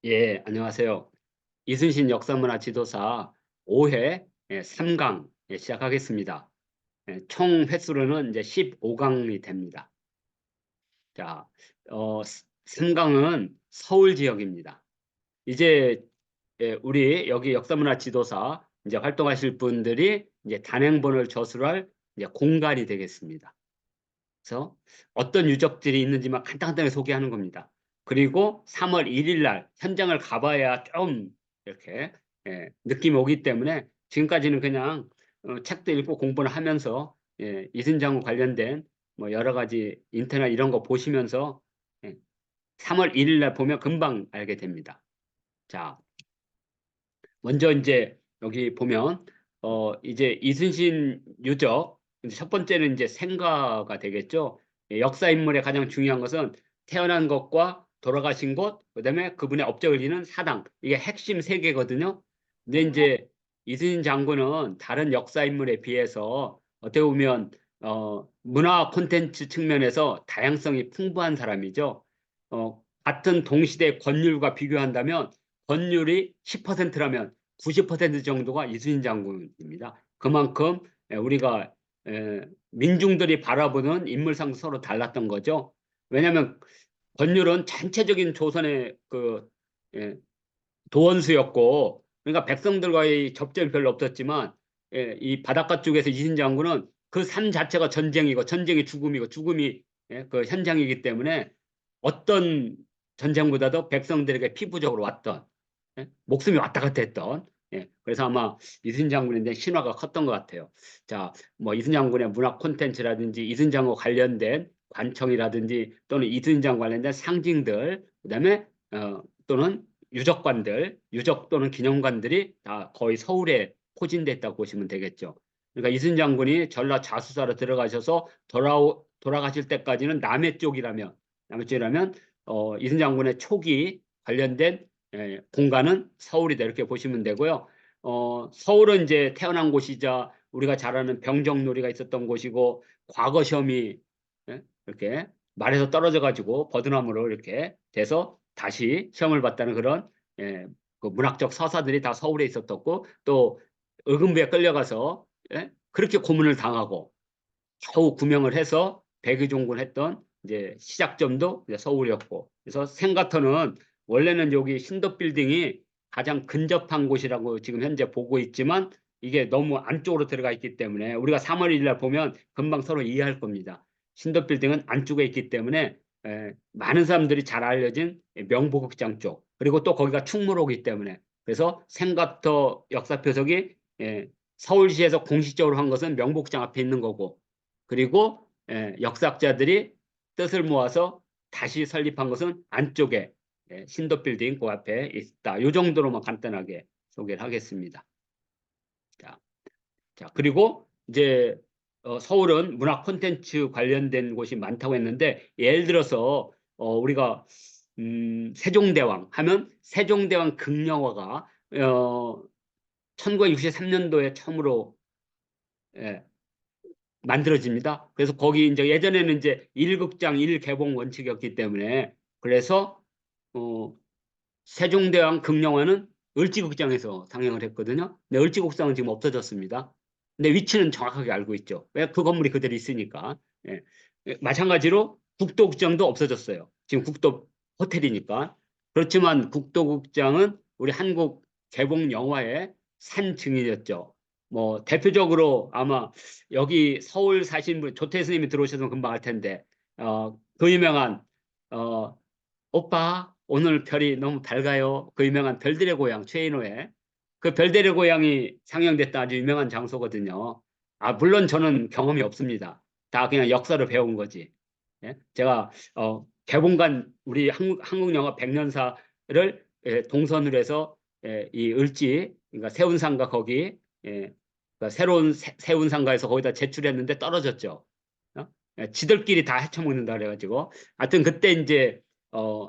예, 안녕하세요. 이순신 역사문화 지도사 5회 3강 시작하겠습니다. 총 횟수로는 이제 15강이 됩니다. 자, 3강은 서울 지역입니다. 이제 우리 여기 역사문화 지도사 이제 활동하실 분들이 이제 단행본을 저술할 이제 공간이 되겠습니다. 그래서 어떤 유적들이 있는지만 간단하게 소개하는 겁니다. 그리고 3월 1일 날 현장을 가봐야 좀 이렇게 느낌이 오기 때문에 지금까지는 그냥 책도 읽고 공부를 하면서 이순장과 관련된 뭐 여러 가지 인터넷 이런 거 보시면서 3월 1일 날 보면 금방 알게 됩니다. 자, 먼저 이제 여기 보면 이제 이순신 유적 이제 첫 번째는 이제 생가가 되겠죠. 역사 인물의 가장 중요한 것은 태어난 것과 돌아가신 곳, 그다음에 그분의 업적을 이루는 사당. 이게 핵심 세 개거든요. 근데 이제 이순신 장군은 다른 역사 인물에 비해서 어떻게 보면 문화 콘텐츠 측면에서 다양성이 풍부한 사람이죠. 같은 동시대 권율과 비교한다면 권율이 10%라면 90% 정도가 이순신 장군입니다. 그만큼 우리가 민중들이 바라보는 인물상도 서로 달랐던 거죠. 왜냐하면 권율은 전체적인 조선의 그 도원수였고, 그러니까 백성들과의 접점이 별로 없었지만 이 바닷가 쪽에서 이순신 장군은 그 삶 자체가 전쟁이고 전쟁이 죽음이고 죽음이 그 현장이기 때문에 어떤 전쟁보다도 백성들에게 피부적으로 왔던 목숨이 왔다 갔다 했던 그래서 아마 이순 장군인데 신화가 컸던 것 같아요. 자, 뭐 이순 장군의 문화 콘텐츠라든지 이순 장군 관련된 관청이라든지 또는 이순 장군 관련된 상징들, 그다음에 또는 유적관들, 유적 또는 기념관들이 다 거의 서울에 포진됐다고 보시면 되겠죠. 그러니까 이순 장군이 전라 자수사로 들어가셔서 돌아가실 때까지는 남해 쪽이라면 이순 장군의 초기 관련된 공간은 서울이다 이렇게 보시면 되고요. 서울은 이제 태어난 곳이자 우리가 잘 아는 병정놀이가 있었던 곳이고 과거 시험이 이렇게 말에서 떨어져 가지고 버드나무로 이렇게 돼서 다시 시험을 봤다는 그런 그 문학적 서사들이 다 서울에 있었었고 또 의금부에 끌려가서 그렇게 고문을 당하고 겨우 구명을 해서 백의종군 했던 이제 시작점도 이제 서울이었고 그래서 생가터는 원래는 여기 신도빌딩이 가장 근접한 곳이라고 지금 현재 보고 있지만 이게 너무 안쪽으로 들어가 있기 때문에 우리가 3월 1일 날 보면 금방 서로 이해할 겁니다. 신도빌딩은 안쪽에 있기 때문에 많은 사람들이 잘 알려진 명보극장 쪽 그리고 또 거기가 충무로기 때문에 그래서 생가터 역사표석이 서울시에서 공식적으로 한 것은 명보극장 앞에 있는 거고 그리고 역사학자들이 뜻을 모아서 다시 설립한 것은 안쪽에 신도빌딩 그 앞에 있다. 이 정도로만 간단하게 소개를 하겠습니다. 자, 그리고 이제 서울은 문화 콘텐츠 관련된 곳이 많다고 했는데 예를 들어서 우리가 세종대왕 하면 세종대왕 극영화가 1963년도에 처음으로 예, 만들어집니다. 그래서 거기 이제 예전에는 이제 1극장 1개봉 원칙이었기 때문에 그래서 어, 세종대왕 극영화는 을지극장에서 상영을 했거든요. 근데 을지극장은 지금 없어졌습니다. 근데 위치는 정확하게 알고 있죠. 왜 그 건물이 그대로 있으니까. 예. 마찬가지로 국도극장도 없어졌어요. 지금 국도 호텔이니까. 그렇지만 국도극장은 우리 한국 개봉 영화의 산 증인이었죠. 뭐 대표적으로 아마 여기 서울 사신 분 조태 스님이 들어오셔서 금방 알 텐데 그 유명한 어, 오빠 오늘 별이 너무 밝아요. 그 유명한 별들의 고향 최인호의 그 별들의 고향이 상영됐다 아주 유명한 장소거든요. 아 물론 저는 경험이 없습니다. 다 그냥 역사로 배운 거지. 제가 개봉관 우리 한국 영화 백년사를 동선으로 해서 이 을지 그러니까 세운상가 거기 그러니까 새로운 세운상가에서 거기다 제출했는데 떨어졌죠. 지들끼리 다 헤쳐먹는다 그래가지고 하여튼 그때 이제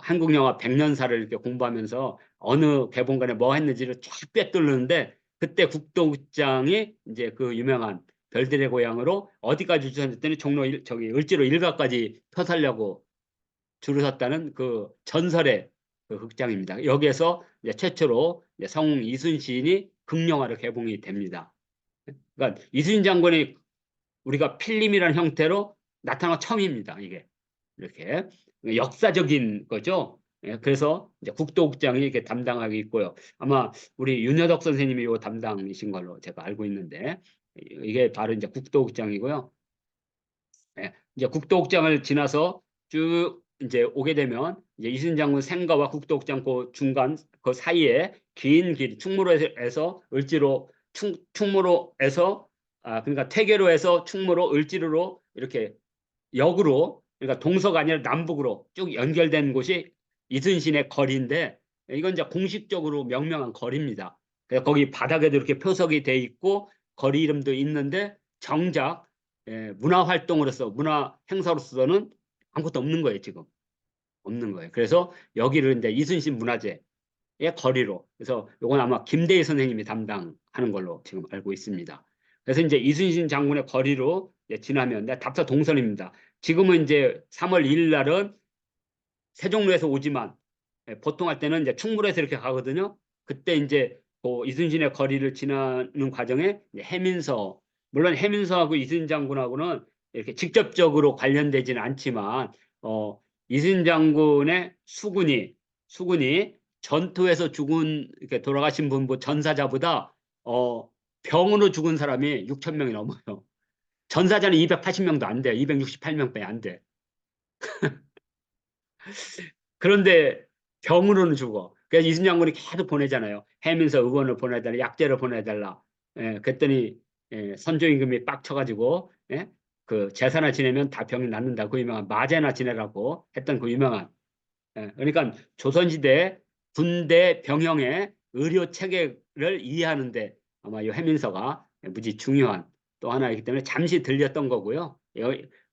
한국 영화 백년사를 이렇게 공부하면서 어느 개봉관에 뭐 했는지를 쫙 꿰뚫는데 그때 국도극장이 이제 그 유명한 별들의 고향으로 어디까지 주선했더니 저기 을지로 일가까지 펴살려고 줄을 섰다는 그 전설의 그 극장입니다. 여기에서 이제 최초로 이제 성웅 이순신이 극영화로 개봉이 됩니다. 그러니까 이순신 장군이 우리가 필름이라는 형태로 나타난 건 처음입니다. 이게 이렇게 역사적인 거죠. 예, 그래서 이제 국도국장이 이렇게 담당하고 있고요. 아마 우리 윤여덕 선생님이 이 담당이신 걸로 제가 알고 있는데 이게 바로 이제 국도국장이고요. 예, 이제 국도국장을 지나서 쭉 이제 오게 되면 이제 이순신 장군 생가와 국도국장 그 중간 그 사이에 긴 길 충무로에서 을지로 충무로에서 그러니까 퇴계로에서 충무로 을지로로 이렇게 역으로 그러니까 동서가 아니라 남북으로 쭉 연결된 곳이 이순신의 거리인데 이건 이제 공식적으로 명명한 거리입니다. 그래서 거기 바닥에도 이렇게 표석이 돼 있고 거리 이름도 있는데 정작 문화 활동으로서 문화 행사로서는 아무것도 없는 거예요 지금 없는 거예요. 그래서 여기를 이제 이순신 문화재의 거리로 그래서 이건 아마 김대희 선생님이 담당하는 걸로 지금 알고 있습니다. 그래서 이제 이순신 장군의 거리로 지나면 답사 동선입니다. 지금은 이제 3월 2일 날은 세종로에서 오지만 보통 할 때는 이제 충무로에서 이렇게 가거든요. 그때 이제 그 이순신의 거리를 지나는 과정에 해민서 물론 해민서하고 이순신 장군하고는 이렇게 직접적으로 관련되지는 않지만 이순신 장군의 수군이 전투에서 죽은 이렇게 돌아가신 분 전사자보다 병으로 죽은 사람이 6천 명이 넘어요. 전사자는 280명도 안 돼. 268명밖에 안 돼. 그런데 병으로는 죽어. 그래서 이순신 장군이 계속 보내잖아요. 해민서 의원을 보내달라, 약재를 보내달라. 그랬더니 선조 임금이 빡쳐가지고 그 제사나 지내면 다 병이 낫는다. 그 유명한 마제나 지내라고 했던 그 유명한. 그러니까 조선시대 군대 병영의 의료 체계를 이해하는데 아마 이 해민서가 무지 중요한 또 하나이기 때문에 잠시 들렸던 거고요.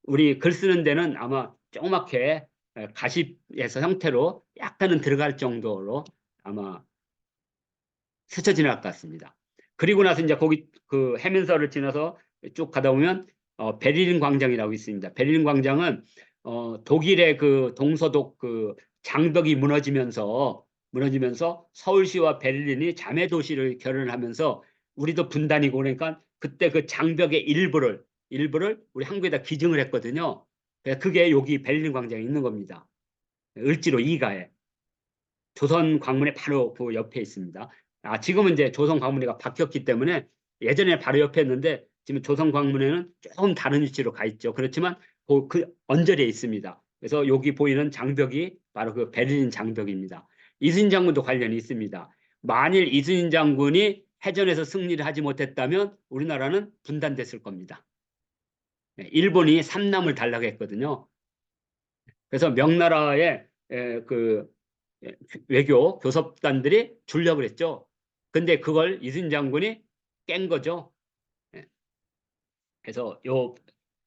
우리 글 쓰는 데는 아마 조그맣게 가십에서 형태로 약간은 들어갈 정도로 아마 스쳐 지날 것 같습니다. 그리고 나서 이제 거기 그 해면서를 지나서 쭉 가다 보면 베를린 광장이라고 있습니다. 베를린 광장은 독일의 그 동서독 그 장벽이 무너지면서 서울시와 베를린이 자매 도시를 결연하면서 우리도 분단이고 그러니까 그때 그 장벽의 일부를 우리 한국에다 기증을 했거든요. 그게 여기 베를린 광장에 있는 겁니다. 을지로 2가에 조선 광문의 바로 그 옆에 있습니다. 지금은 이제 조선 광문회가 바뀌었기 때문에 예전에 바로 옆에 있는데 지금 조선 광문회는 조금 다른 위치로 가 있죠. 그렇지만 그 언저리에 있습니다. 그래서 여기 보이는 장벽이 바로 그 베를린 장벽입니다. 이순신 장군도 관련이 있습니다. 만일 이순신 장군이 해전에서 승리를 하지 못했다면 우리나라는 분단됐을 겁니다. 일본이 삼남을 달라고 했거든요. 그래서 명나라의 그 외교 교섭단들이 주력을 했죠. 근데 그걸 이순신 장군이 깬 거죠. 예. 그래서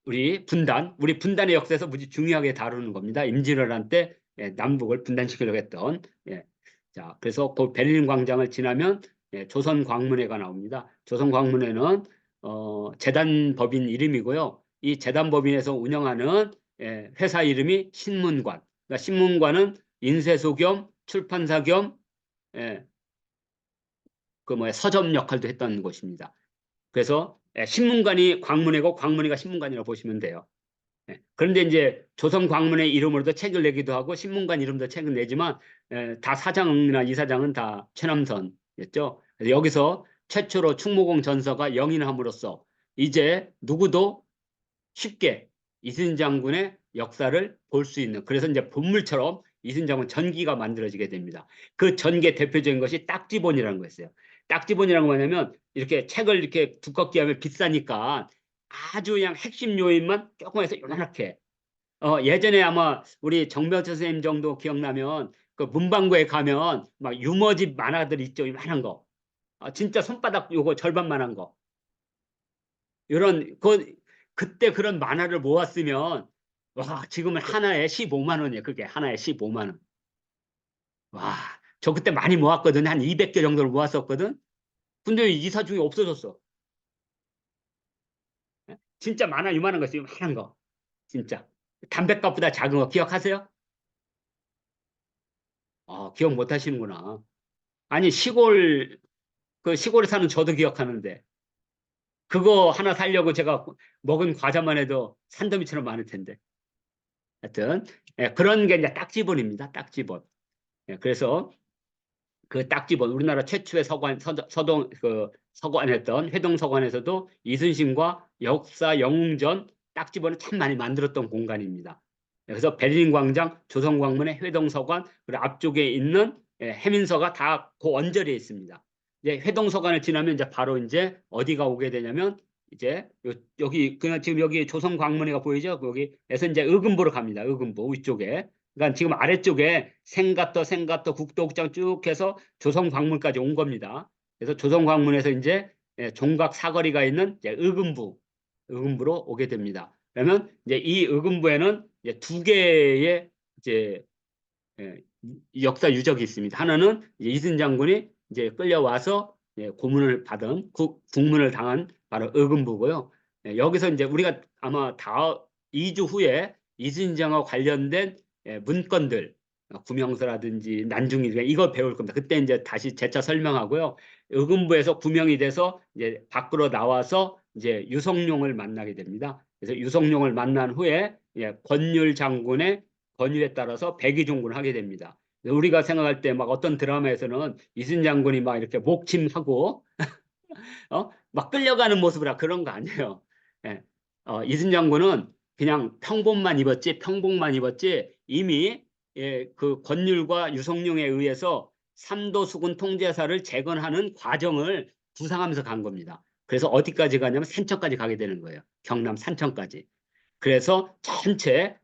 우리 분단의 역사에서 무지 중요하게 다루는 겁니다. 임진왜란 때 남북을 분단시키려고 했던. 자, 그래서 그 베를린 광장을 지나면 조선 광문회가 나옵니다. 조선 광문회는 재단법인 이름이고요. 이 재단법인에서 운영하는 회사 이름이 신문관. 그러니까 신문관은 인쇄소 겸 출판사 겸 서점 역할도 했던 곳입니다. 그래서 신문관이 광문회고 광문회가 신문관이라고 보시면 돼요. 그런데 이제 조선 광문회 이름으로도 책을 내기도 하고 신문관 이름도 책을 내지만 다 사장이나 이사장은 다 최남선이었죠. 그래서 여기서 최초로 충무공 전서가 영인함으로써 이제 누구도 쉽게 이순신 장군의 역사를 볼 수 있는 그래서 이제 본물처럼 이순신 장군 전기가 만들어지게 됩니다. 그 전기의 대표적인 것이 딱지본이라는 거였어요. 딱지본이라는 거 뭐냐면 이렇게 책을 이렇게 두껍게 하면 비싸니까 아주 그냥 핵심 요인만 조금 해서 요만하게 예전에 아마 우리 정병철 선생님 정도 기억나면 그 문방구에 가면 막 유머집 만화들 있죠. 이만한 거. 진짜 손바닥 요거 절반만한 거. 이런 그때 그런 만화를 모았으면 와 지금은 하나에 15만 원이에요. 그게 하나에 15만 원. 와, 저 그때 많이 모았거든. 한 200개 정도를 모았었거든. 근데 이사 중에 없어졌어. 진짜 만화 이만한 거 있어요. 이만한 거. 진짜. 담뱃값보다 작은 거 기억하세요? 기억 못 하시는구나. 아니, 시골에 사는 저도 기억하는데, 그거 하나 살려고 제가 먹은 과자만 해도 산더미처럼 많을 텐데. 하여튼, 그런 게 이제 딱지본입니다. 딱지본. 그래서 그 딱지본, 우리나라 최초의 서관했던 회동서관에서도 이순신과 역사 영웅전 딱지본을 참 많이 만들었던 공간입니다. 그래서 베를린 광장, 조선광문의 회동서관, 그리고 앞쪽에 있는 해민서가 다 그 언저리에 있습니다. 이제 회동서관을 지나면 이제 바로 이제 어디가 오게 되냐면 이제 여기 그냥 지금 여기 조선광문회가 보이죠? 여기에서 이제 의금부로 갑니다. 의금부 위쪽에. 그러니까 지금 아래쪽에 생가터 국도극장 쭉 해서 조선광문까지 온 겁니다. 그래서 조선광문에서 이제 종각 사거리가 있는 이제 의금부로 오게 됩니다. 그러면 이제 이 의금부에는 이제 두 개의 이제 예, 역사 유적이 있습니다. 하나는 이제 이순 장군이 이제 끌려와서 고문을 받은 국문을 당한 바로 의금부고요. 여기서 이제 우리가 아마 2주 후에 이순신장과 관련된 문건들, 구명서라든지 난중일 이거 배울 겁니다. 그때 이제 다시 재차 설명하고요. 의금부에서 구명이 돼서 이제 밖으로 나와서 이제 유성룡을 만나게 됩니다. 그래서 유성룡을 만난 후에 권율 장군의 권율에 따라서 백의종군을 하게 됩니다. 우리가 생각할 때 막 어떤 드라마에서는 이순 장군이 막 이렇게 목침하고 막 끌려가는 모습이라 그런 거 아니에요. 예. 이순 장군은 그냥 평복만 입었지 이미 그 권율과 유성룡에 의해서 삼도수군 통제사를 재건하는 과정을 구상하면서 간 겁니다. 그래서 어디까지 가냐면 산천까지 가게 되는 거예요. 경남 산천까지. 그래서 전체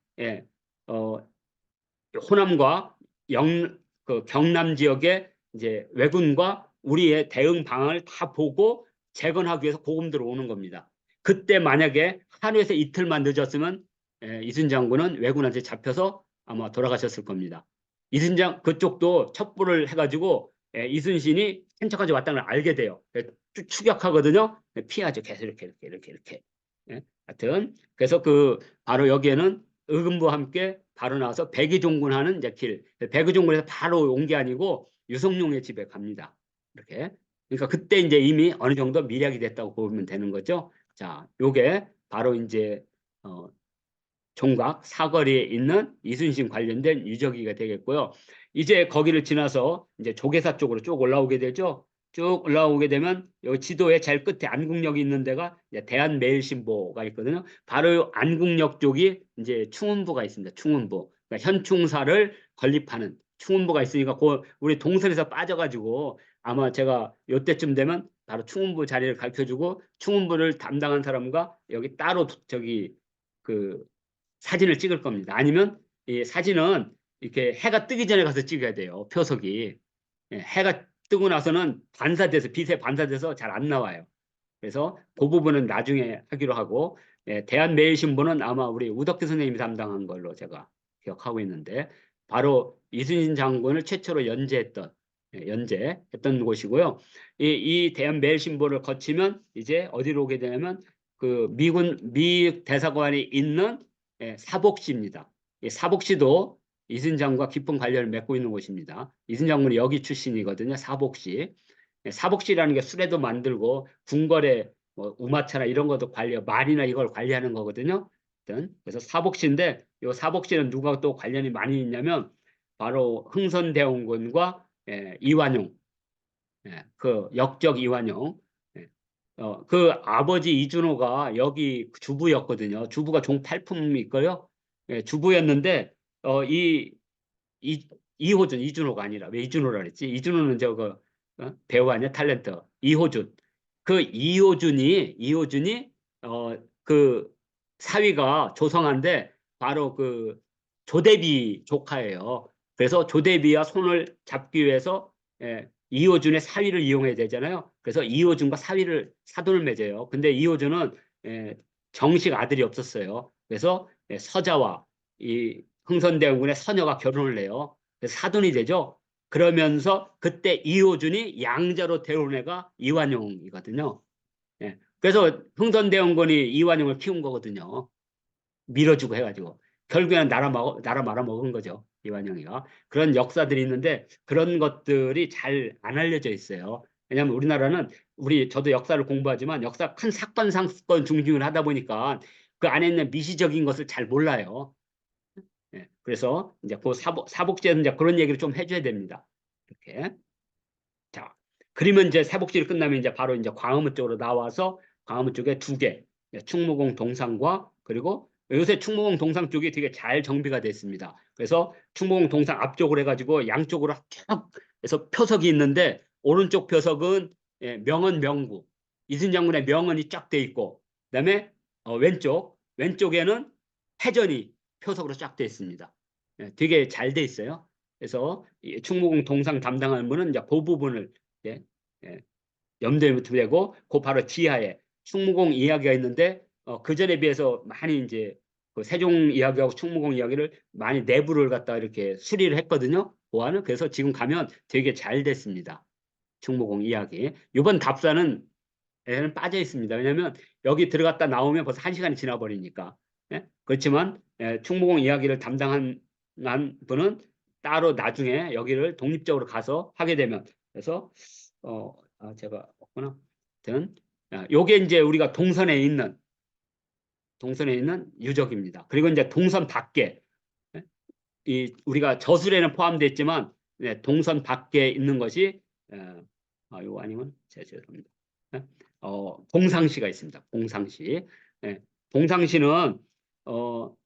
어, 호남과 그 경남 지역의 이제 왜군과 우리의 대응 방안을 다 보고 재건하기 위해서 고금도로 오는 겁니다. 그때 만약에 하루에서 이틀만 늦었으면 이순 장군은 왜군한테 잡혀서 아마 돌아가셨을 겁니다. 이순장 그쪽도 첩보를 해가지고 이순신이 hen척까지 왔다는 걸 알게 돼요. 추격하거든요. 피하죠. 계속 이렇게. 하여튼 그래서 그 바로 여기에는 의금부와 함께 바로 나와서 백의종군하는 이제 길. 백의종군에서 바로 온 게 아니고 유성룡의 집에 갑니다. 이렇게. 그러니까 그때 이제 이미 어느 정도 미략이 됐다고 보면 되는 거죠. 자, 요게 바로 이제 종각 사거리에 있는 이순신 관련된 유적지가 되겠고요. 이제 거기를 지나서 이제 조계사 쪽으로 쭉 올라오게 되죠. 쭉 올라오게 되면 여기 지도의 제일 끝에 안국역이 있는 데가 대한매일신보가 있거든요. 바로 안국역 쪽이 이제 충운부가 있습니다. 충운부. 그러니까 현충사를 건립하는 충운부가 있으니까 우리 동선에서 빠져가지고 아마 제가 요때쯤 되면 바로 충운부 자리를 가르쳐주고 충운부를 담당한 사람과 여기 따로 저기 그 사진을 찍을 겁니다. 아니면 이 사진은 이렇게 해가 뜨기 전에 가서 찍어야 돼요. 표석이. 해가 뜨고 나서는 빛에 반사돼서 잘 안 나와요. 그래서 그 부분은 나중에 하기로 하고 대한매일신보는 아마 우리 우덕기 선생님이 담당한 걸로 제가 기억하고 있는데 바로 이순신 장군을 최초로 연재했던 곳이고요. 이 대한매일신보를 거치면 이제 어디로 오게 되냐면 그 미 대사관이 있는 사복시입니다. 사복시도 이순신 장군과 깊은 관련을 맺고 있는 곳입니다. 이순신 장군이 여기 출신이거든요. 사복시. 사복시라는 게 수레도 만들고 궁궐에 뭐 우마차나 이런 것도 말이나 이걸 관리하는 거거든요. 그래서 사복시인데 이 사복시는 누가 또 관련이 많이 있냐면 바로 흥선대원군과 이완용, 그 역적 이완용. 그 아버지 이준호가 여기 주부였거든요. 주부가 종팔품이 있고요. 주부였는데 이호준, 이준호가 아니라 왜 이준호라 그랬지? 이준호는 저거 배우 아니야? 탤런트 이호준. 그 이호준이 그 사위가 조성한데 바로 그 조대비 조카예요. 그래서 조대비와 손을 잡기 위해서 이호준의 사위를 이용해야 되잖아요. 그래서 이호준과 사돈을 맺어요. 근데 이호준은 정식 아들이 없었어요. 그래서 서자와 이 흥선대원군의 서녀가 결혼을 해요. 그래서 사돈이 되죠. 그러면서 그때 이호준이 양자로 데려온 애가 이완용이거든요. 그래서 흥선대원군이 이완용을 키운 거거든요. 밀어주고 해가지고 결국에는 나라 말아먹은 거죠. 이완용이가. 그런 역사들이 있는데 그런 것들이 잘 안 알려져 있어요. 왜냐하면 우리나라는 저도 역사를 공부하지만 역사 큰 사건 사건 중심을 하다 보니까 그 안에 있는 미시적인 것을 잘 몰라요. 예, 그래서 이제 그 사복지에는 이제 그런 얘기를 좀 해줘야 됩니다. 이렇게. 자, 그러면 이제 사복지를 끝나면 이제 바로 이제 광화문 쪽으로 나와서 광화문 쪽에 두 개, 충무공 동상과 그리고 요새 충무공 동상 쪽이 되게 잘 정비가 됐습니다. 그래서 충무공 동상 앞쪽으로 해가지고 양쪽으로 쭉 해서 표석이 있는데 오른쪽 표석은 명언 명구 이순 장군의 명언이 쫙 돼 있고 그다음에 왼쪽에는 패전이 표석으로 쫙 돼 있습니다. 되게 잘 돼 있어요. 그래서 이 충무공 동상 담당하는 분은 이제 그 부분을 예, 예, 염두에 두고 그 바로 지하에 충무공 이야기가 있는데 그 전에 비해서 많이 이제 그 세종 이야기하고 충무공 이야기를 많이 내부를 갖다 이렇게 수리를 했거든요. 보안은 그래서 지금 가면 되게 잘 됐습니다. 충무공 이야기. 이번 답사는 에는 빠져 있습니다. 왜냐하면 여기 들어갔다 나오면 벌써 1시간이 지나버리니까. 예? 그렇지만 충무공 이야기를 담당한 분은 따로 나중에 여기를 독립적으로 가서 하게 되면 그래서 제가 없구나. 하여튼 요게 이제 우리가 동선에 있는 유적입니다. 그리고 이제 동선 밖에 예? 이 우리가 저술에는 포함되어 있지만 동선 밖에 있는 것이 이거 아니면 죄송합니다. 예? 봉상시가 있습니다. 봉상시. 예. 봉상시는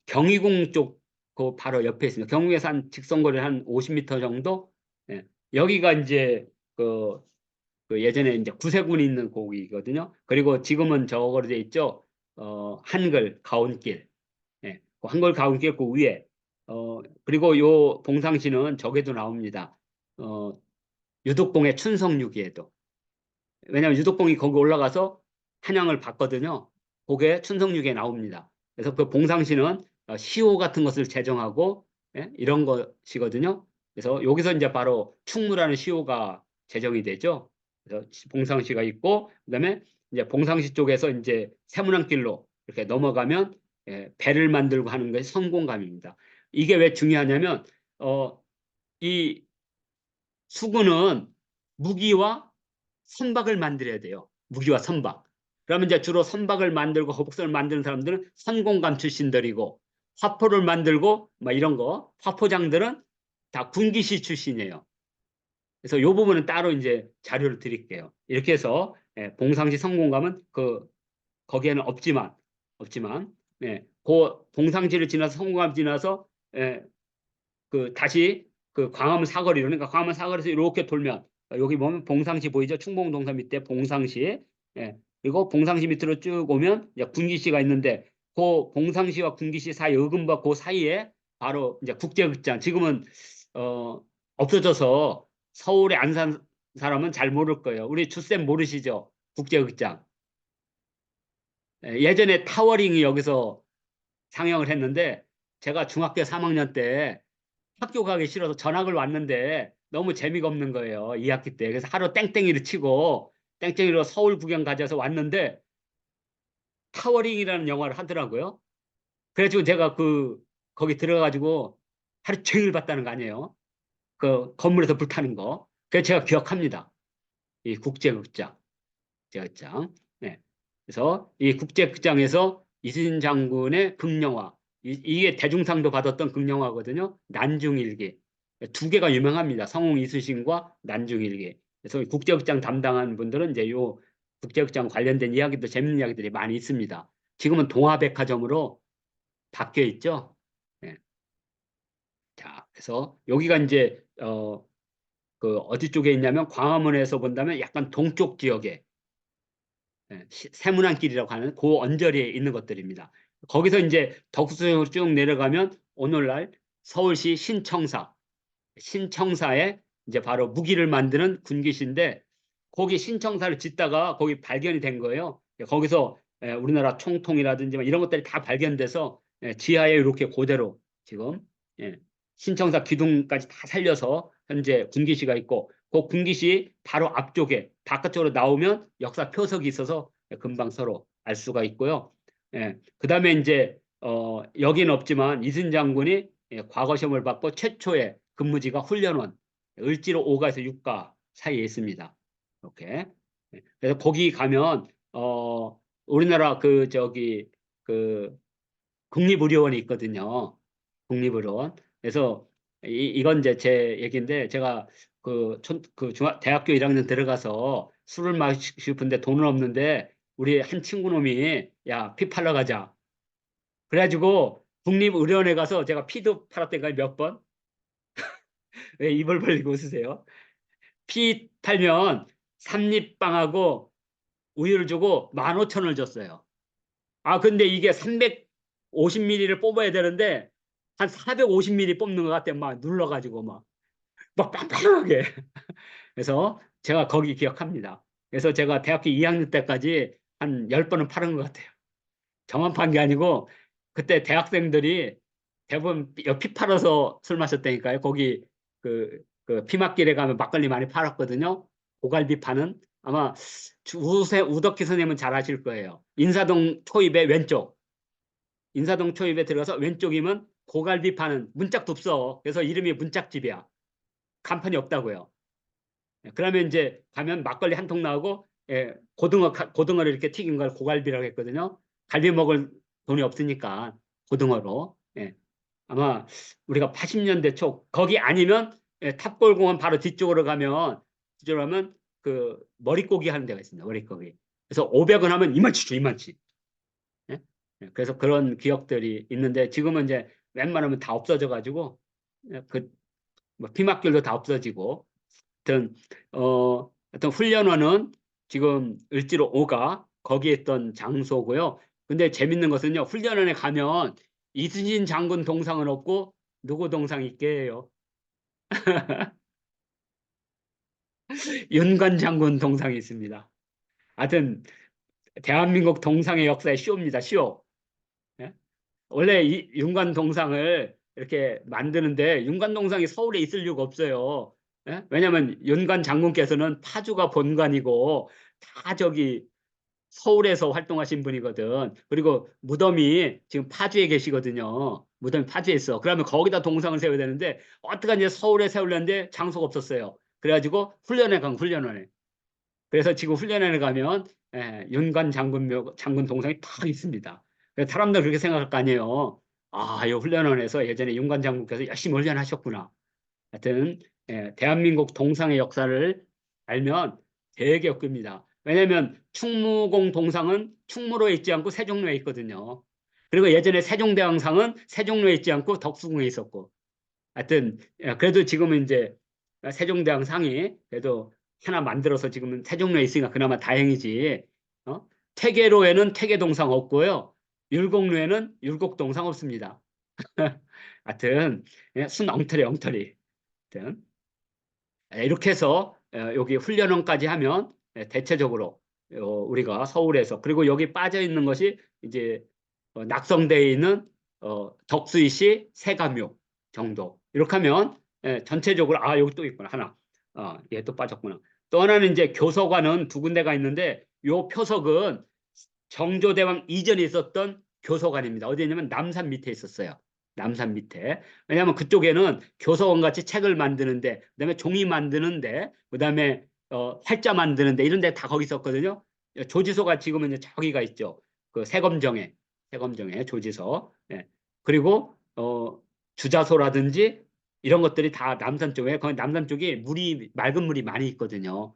경희궁 쪽 그 바로 옆에 있습니다. 경희궁에서 한 직선거리 한 50m 정도. 예. 여기가 이제 그 예전에 이제 구세군이 있는 곳이거든요. 그리고 지금은 저거로 돼 있죠. 한글 가온길. 예. 그 한글 가온길 그 위에. 그리고 요 봉상시는 저게도 나옵니다. 유독봉의 춘성유기에도. 왜냐하면 유독봉이 거기 올라가서 한양을 봤거든요. 그게 춘성유기에 나옵니다. 그래서 그 봉상시는 시호 같은 것을 제정하고 이런 것이거든요. 그래서 여기서 이제 바로 충무라는 시호가 제정이 되죠. 그래서 봉상시가 있고 그다음에 이제 봉상시 쪽에서 이제 세문안길로 이렇게 넘어가면 배를 만들고 하는 것이 성공감입니다. 이게 왜 중요하냐면 이 수구는 무기와 선박을 만들어야 돼요. 무기와 선박. 그러면 이제 주로 선박을 만들고 허복선을 만드는 사람들은 선공감 출신들이고 화포를 만들고 막 이런 거 화포장들은 다 군기시 출신이에요. 그래서 이 부분은 따로 이제 자료를 드릴게요. 이렇게 해서 봉상시 성공감은 거기에는 없지만 그 봉상시를 지나서 성공감 지나서 다시 그 광화문 사거리로 그러니까 광화문 사거리에서 이렇게 돌면 여기 보면 봉상시 보이죠? 충무공동산 밑에 봉상시. 그리고 봉상시 밑으로 쭉 오면 이제 군기시가 있는데 그 봉상시와 군기시 사이 어금바 그 사이에 바로 이제 국제극장. 지금은 어, 없어져서 서울에 안 산 사람은 잘 모를 거예요. 우리 주쌤 모르시죠? 국제극장. 예전에 타워링이 여기서 상영을 했는데 제가 중학교 3학년 때 학교 가기 싫어서 전학을 왔는데 너무 재미가 없는 거예요. 2학기 때. 그래서 하루 땡땡이를 치고 땡땡이로 서울 구경 가져서 왔는데 타워링이라는 영화를 하더라고요. 그래가지고 제가 거기 들어가가지고 하루 종일 봤다는 거 아니에요. 그 건물에서 불타는 거. 그래서 제가 기억합니다. 이 국제극장. 국제극장. 네. 그래서 이 국제극장에서 이순신 장군의 극영화. 이게 대중상도 받았던 극영화거든요. 난중일기. 두 개가 유명합니다. 성웅 이순신과 난중일기. 그래서 국제극장 담당한 분들은 이제 요 국제극장 관련된 이야기도 재밌는 이야기들이 많이 있습니다. 지금은 동화백화점으로 바뀌어 있죠. 네. 자, 그래서 여기가 이제 어디 쪽에 있냐면 광화문에서 본다면 약간 동쪽 지역에 세문안길이라고 하는 그 언저리에 있는 것들입니다. 거기서 이제 덕수역으로 쭉 내려가면 오늘날 서울시 신청사에 이제 바로 무기를 만드는 군기시인데 거기 신청사를 짓다가 거기 발견이 된 거예요. 거기서 우리나라 총통이라든지 이런 것들이 다 발견돼서 지하에 이렇게 그대로 지금 신청사 기둥까지 다 살려서 현재 군기시가 있고 그 군기시 바로 앞쪽에 바깥쪽으로 나오면 역사 표석이 있어서 금방 서로 알 수가 있고요. 그다음에 이제 여기는 없지만 이순 장군이 과거 시험을 받고 최초의 근무지가 훈련원 을지로 5가에서 6가 사이에 있습니다. 이렇게. 그래서 거기 가면 우리나라 그 국립의료원이 있거든요. 국립의료원. 그래서 이건 이제 제 얘기인데 제가 대학교 1학년 들어가서 술을 마시고 싶은데 돈은 없는데 우리 한 친구 놈이 야, 피 팔러 가자. 그래가지고 국립의료원에 가서 제가 피도 팔았다니까요, 몇 번. 왜 입을 벌리고 웃으세요? 피 팔면 삼립빵하고 우유를 주고 15,000원을 줬어요. 아, 근데 이게 350ml를 뽑아야 되는데 한 450ml 뽑는 것 같아. 막 눌러가지고 막 빵빵하게. 그래서 제가 거기 기억합니다. 그래서 제가 대학교 2학년 때까지 한 10번은 팔은 것 같아요. 저만 판 게 아니고 그때 대학생들이 대부분 피 팔아서 술 마셨다니까요. 거기 그 피막길에 가면 막걸리 많이 팔았거든요. 고갈비 파는 아마 우덕기 선생님은 잘 아실 거예요. 인사동 초입의 왼쪽. 인사동 초입에 들어가서 왼쪽이면 고갈비 파는 문짝도 없어. 그래서 이름이 문짝집이야. 간판이 없다고요. 그러면 이제 가면 막걸리 한 통 나오고 고등어를 이렇게 튀긴 걸 고갈비라고 했거든요. 갈비 먹을 돈이 없으니까 고등어로. 아마 우리가 80년대 초 거기 아니면 탑골공원 바로 뒤쪽으로 가면 그 머릿고기 하는 데가 있습니다. 머릿고기. 그래서 500원 하면 이만치 줘, 이만치. 예? 그래서 그런 기억들이 있는데 지금은 이제 웬만하면 다 없어져 가지고 뭐 피막길도 다 없어지고 하여튼 어떤 훈련원은 지금 을지로 5가 거기에 있던 장소고요. 근데 재밌는 것은요. 훈련원에 가면 이순신 장군 동상은 없고 누구 동상이 있게요? 윤관 장군 동상이 있습니다. 하여튼 대한민국 동상의 역사의 쇼입니다. 쇼. 예? 원래 이 윤관 동상을 이렇게 만드는데 윤관 동상이 서울에 있을 이유가 없어요. 예? 왜냐하면 윤관 장군께서는 파주가 본관이고 다 저기 서울에서 활동하신 분이거든. 그리고 무덤이 지금 파주에 계시거든요. 무덤이 파주에 있어. 그러면 거기다 동상을 세워야 되는데 어떡하냐 서울에 세우려는데 장소가 없었어요. 그래가지고 훈련에 간 훈련원에. 그래서 지금 훈련원에 가면 윤관 장군 동상이 딱 있습니다. 그래서 사람들 그렇게 생각할 거 아니에요. 아, 이 훈련원에서 예전에 윤관 장군께서 열심히 훈련하셨구나. 하여튼 대한민국 동상의 역사를 알면 되게 웃깁니다. 왜냐하면 충무공 동상은 충무로에 있지 않고 세종로에 있거든요. 그리고 예전에 세종대왕상은 세종로에 있지 않고 덕수궁에 있었고. 하여튼 그래도 지금은 이제 세종대왕상이 그래도 하나 만들어서 지금은 세종로에 있으니까 그나마 다행이지. 어? 퇴계로에는 퇴계동상 없고요. 율곡로에는 율곡동상 없습니다. 하여튼 순 엉터리 엉터리. 하여튼 이렇게 해서 여기 훈련원까지 하면 대체적으로 우리가 서울에서 그리고 여기 빠져 있는 것이 이제 낙성대에 있는 덕수이시 세가묘 정도 이렇게 하면 전체적으로 아 여기 또 있구나 하나 얘 또 빠졌구나 또 하나는 이제 교서관은 두 군데가 있는데 요 표석은 정조대왕 이전에 있었던 교서관입니다. 어디 있냐면 남산 밑에 있었어요. 남산 밑에. 왜냐하면 그쪽에는 교서원 같이 책을 만드는데, 그다음에 종이 만드는데, 그다음에 활자 만드는데 이런 데 다 거기 있었거든요. 조지소가 지금은 이제 저기가 있죠. 그 세검정에 조지서. 예. 그리고 주자소라든지 이런 것들이 다 남산 쪽에 거기 남산 쪽이 물이 맑은 물이 많이 있거든요.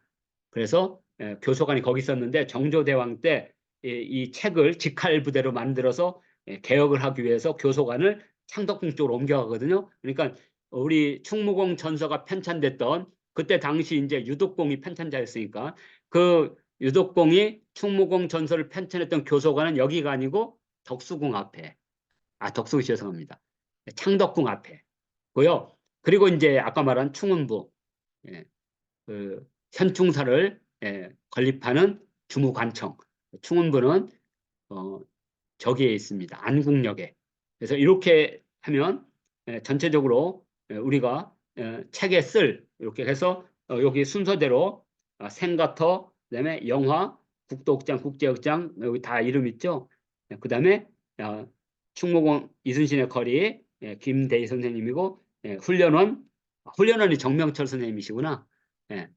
그래서 교서관이 거기 있었는데 정조대왕 때 이 책을 직할 부대로 만들어서 개혁을 하기 위해서 교서관을 창덕궁 쪽으로 옮겨가거든요. 그러니까 우리 충무공 전서가 편찬됐던 그때 당시 이제 유독공이 편찬자였으니까 그 유독공이 충무공 전서를 편찬했던 교서관은 여기가 아니고 덕수궁 앞에 덕수 죄송합니다. 창덕궁 앞에 고요. 그리고 이제 아까 말한 충운부 예, 그 현충사를 건립하는 주무관청 충운부는 어, 저기에 있습니다. 안국역에. 그래서 이렇게 하면 전체적으로 우리가 책에 쓸 이렇게 해서 여기 순서대로 생가터, 그다음에 영화, 국도극장, 국제극장 여기 다 이름 있죠. 그다음에 충무공 이순신의 거리, 김대희 선생님이고, 훈련원이 정명철 선생님이시구나. 예,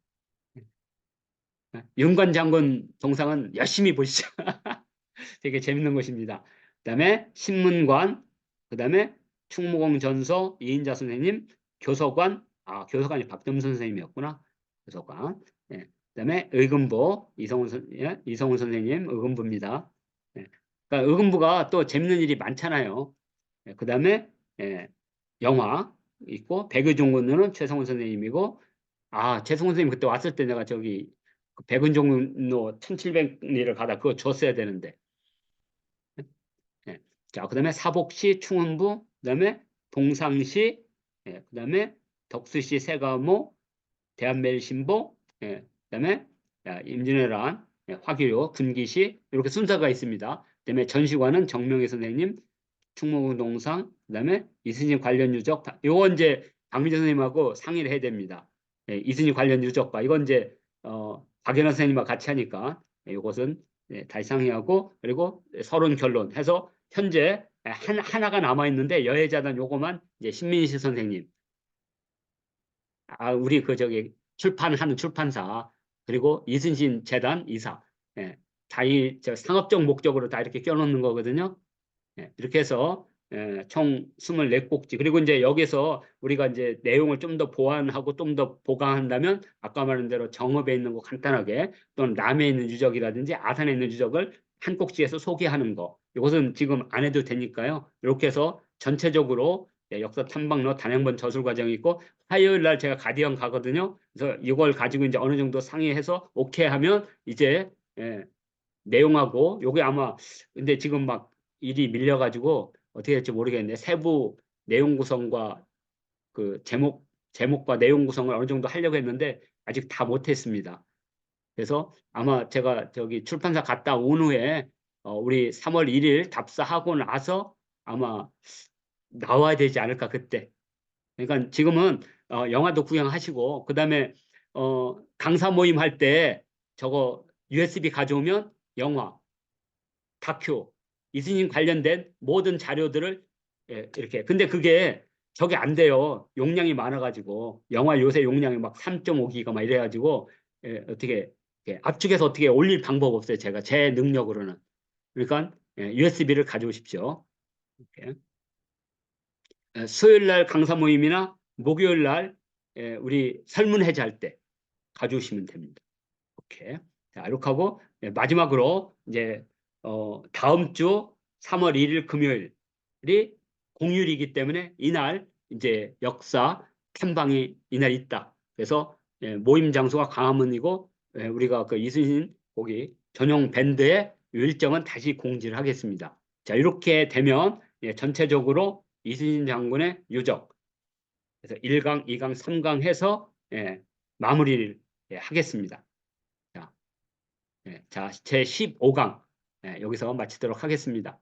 윤관 장군 동상은 열심히 보시죠. 되게 재밌는 것입니다. 그다음에 신문관, 그다음에 충무공 전서 이인자 선생님, 교서관, 교서관이 박점선 선생님이었구나. 교서관. 예. 그다음에 의금부 이성훈 선생님 의금부입니다. 예. 그러니까 의금부가 또 재밌는 일이 많잖아요. 예. 그다음에 예, 영화 있고 백의종군은 최성훈 선생님이고, 최성훈 선생님 그때 왔을 때 내가 저기 그 백은종로 1700리를 가다 그거 줬어야 되는데. 예. 자, 그다음에 사복시 충원부, 그다음에 동상시, 그다음에 덕수시 세가모, 대한매일신보, 그다음에 임진왜란, 화기료, 분기시 이렇게 순서가 있습니다. 그다음에 전시관은 정명희 선생님, 충무공 동상, 그다음에 이순신 관련 유적. 요거 이제 박민재 선생님하고 상의를 해야 됩니다. 이순신 관련 유적과 이건 이제 박연화 선생님과 같이 하니까 이것은 다시 상의하고, 그리고 서론 결론해서 현재 하나가 남아 있는데 여해자단 요거만 이제 신민식 선생님, 우리 그 저기 출판하는 출판사, 그리고 이순신 재단 이사, 저 상업적 목적으로 다 이렇게 껴놓는 거거든요. 이렇게 해서 총 24꼭지. 그리고 이제 여기서 우리가 이제 내용을 좀 더 보완하고 좀 더 보강한다면 아까 말한 대로 정읍에 있는 거 간단하게, 또는 남해 있는 유적이라든지 아산에 있는 유적을 한 꼭지에서 소개하는 거. 이것은 지금 안 해도 되니까요. 이렇게 해서 전체적으로 역사 탐방로 단행본 저술 과정이 있고, 화요일 날 제가 가디언 가거든요. 그래서 이걸 가지고 이제 어느 정도 상의해서 오케이 하면 이제 내용하고 요게 아마, 근데 지금 막 일이 밀려가지고 어떻게 될지 모르겠는데, 세부 내용 구성과 그 제목과 내용 구성을 어느 정도 하려고 했는데 아직 다 못했습니다. 그래서 아마 제가 저기 출판사 갔다 온 후에 우리 3월 1일 답사하고 나서 아마 나와야 되지 않을까 그때. 그러니까 지금은 영화도 구경하시고, 그다음에 강사 모임 할 때 저거 USB 가져오면 영화, 다큐, 이순신 관련된 모든 자료들을 이렇게. 근데 그게 저게 안 돼요. 용량이 많아가지고 영화 요새 용량이 막 3.5기가 막 이래가지고 어떻게 압축해서 어떻게 올릴 방법 없어요. 제가 제 능력으로는. 그러니까 USB를 가져오십시오. 이렇게. 수요일 날 강사 모임이나 목요일 날 우리 설문해제 할 때 가져오시면 됩니다. 이렇게. 자, 이렇게 하고 마지막으로 이제 다음 주 3월 1일 금요일이 공휴일이기 때문에 이날 이제 역사 탐방이 이날 있다. 그래서 모임 장소가 광화문이고, 우리가 그 이순신 거기 전용 밴드의 일정은 다시 공지를 하겠습니다. 자, 이렇게 되면 전체적으로 이순신 장군의 유적, 그래서 1강, 2강, 3강 해서 마무리를 하겠습니다. 자, 제 15강 여기서 마치도록 하겠습니다.